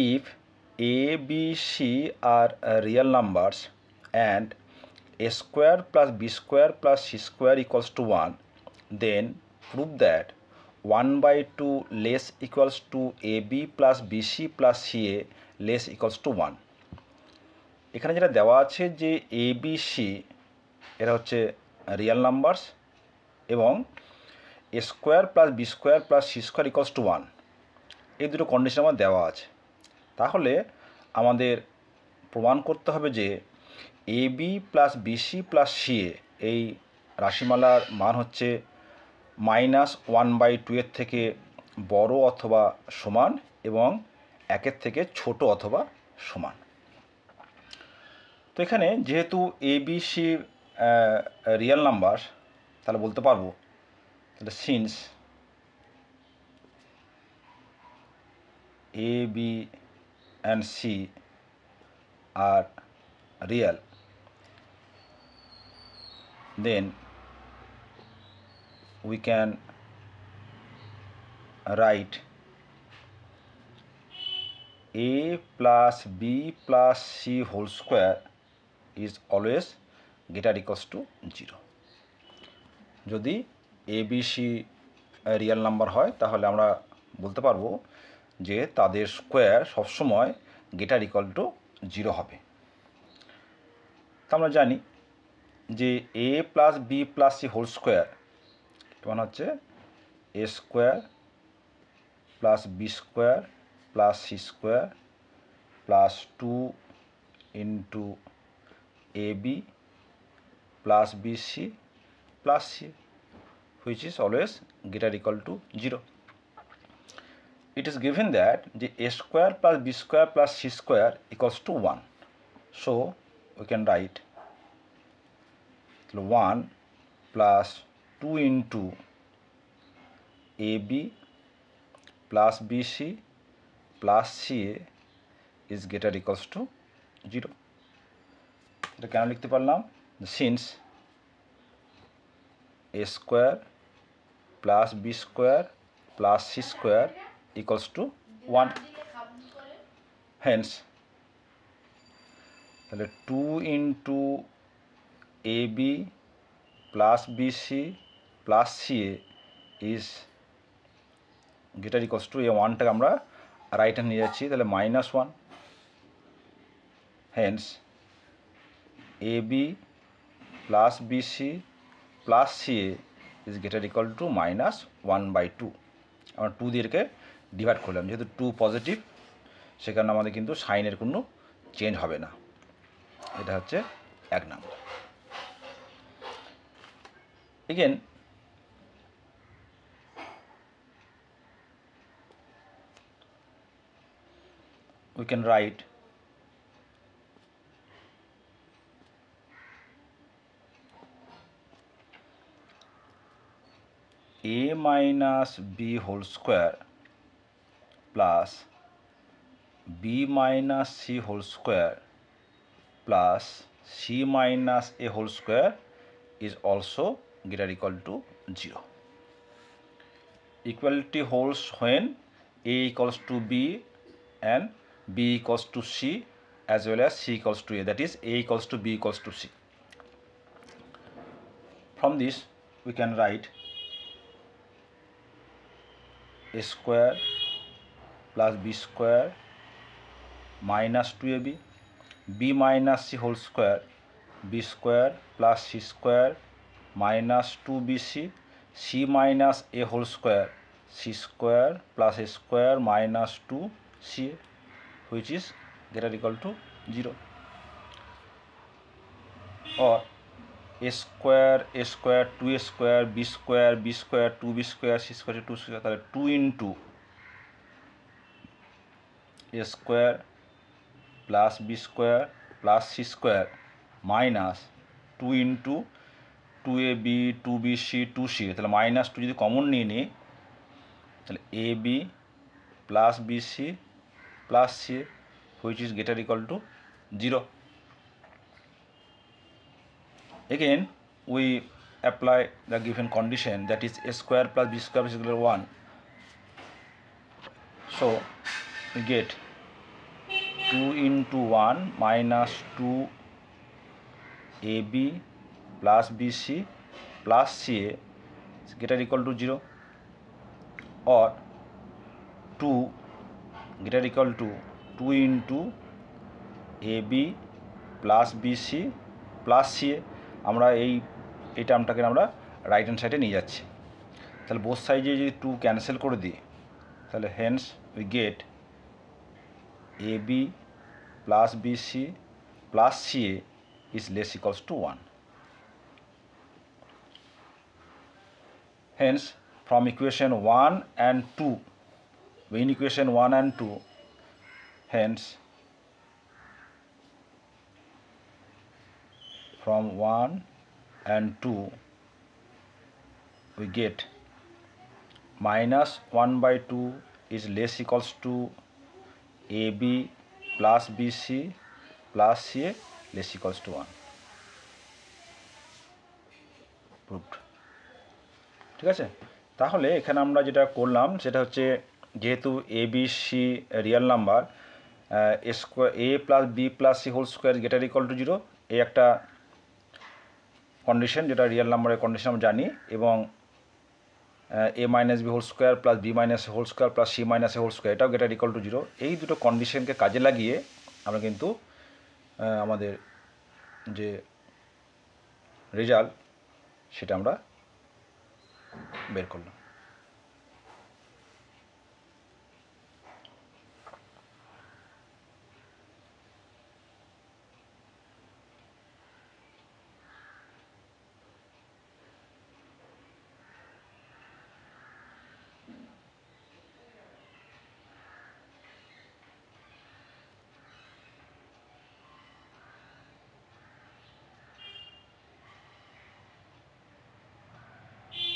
if a, b, c are real numbers and a square plus b square plus c square equals to 1, then prove that 1 by 2 less equals to ab plus bc plus ca less equals to 1. এখানে যেটা দেওয়া আছে যে A B C এরা হচ্ছে real numbers এবং A square plus B square plus C square equals to 1, এই দুটো কন্ডিশন আমার দেওয়া আছে। তাহলে আমাদের প্রমাণ করতে হবে যে A B plus B C plus C এই রাশিমালার মান হচ্ছে -1/2 এর থেকে বড় অথবা সমান এবং 1 থেকে ছোট অথবা সমান। তো এখানে যেহেতু A B C real number, তাহলে বলতে পারবো তাহলে since A B and C are real, then we can write a plus b plus c whole square is always greater equals to 0. যদি এ বি সি রিয়েল নাম্বার হয় তাহলে আমরা বলতে পারবো যে তাদের স্কোয়ার সবসময় গ্রেটার ইকুয়াল টু 0 হবে। তা আমরা জানি যে A plus B plus C whole square মানে হচ্ছে A square plus B square plus C square plus 2 into A B plus B C plus C, which is always greater equal to 0. It is given that the a square plus b square plus c square equals to 1. So we can write 1 plus 2 into ab plus bc plus ca is greater equals to 0. এটা কেন লিখতে পারলাম? Since a square plus b square plus c square equals to 1. Hence তাহলে 2 into ab plus bc plus ca is greater equals to এই 1টাকে আমরা right hand নিয়ে যাচ্ছি, তাহলে -1. Hence ab plus bc plus ca is greater equal to -1/2. আমরা 2 দিয়ে এটাকে divide করলাম, যেহেতু 2 পজিটিভ সে কারণে আমাদের কিন্তু সাইনের কোনো চেঞ্জ হবে না। এটা হচ্ছে 1 number. Again we can write a minus b whole square plus b minus c whole square plus c minus a whole square is also greater equal to 0. Equality holds when a equals to b and b equals to c as well as c equals to a, that is a equals to b equals to c. From this we can write a square plus b square minus 2ab, b minus c whole square, b square plus c square minus 2bc, c minus a whole square, c square plus a square minus 2ca, which is greater equal to 0. Or a square 2a square, b square 2b square, c square 2 square, তাহলে 2 into a square plus b square plus c square minus 2 into 2ab 2bc 2c, তাহলে -2 যদি common নিয়ে নিই তাহলে ab plus bc plus c, which is greater equal to 0. Again we apply the given condition, that is a square plus b square is equal to 1. So we get two into one minus two A B plus B C plus C A greater equal to 0, or 2 greater equal to 2 into AB plus BC plus CA। আমরা এই টার্মটাকে আমরা right hand সাইডে নিয়ে যাচ্ছি। তাহলে both সাইডে যদি 2 cancel করে দিই, তাহলে Haynes we get AB plus BC plus CA is less equals to 1. Hence, from equation 1 and 2, in equation 1 and 2, hence, from 1 and 2, we get minus 1 by 2 is less equals to AB plus BC plus CA less equals to 1. Proved. ঠিক আছে, তাহলে এখানে আমরা যেটা করলাম সেটা হচ্ছে, যেহেতু A B C real number, A square A plus B plus C whole square greater equal to 0 এই একটা কন্ডিশন, যেটা রিয়েল নাম্বারের কন্ডিশন আমরা জানি, এবং A minus B whole square plus B minus whole square plus C minus whole square এটাও greater equal to 0, এই দুটো কন্ডিশনকে কাজে লাগিয়ে আমরা কিন্তু আমাদের যে রেজাল্ট সেটা আমরা বের করলাম।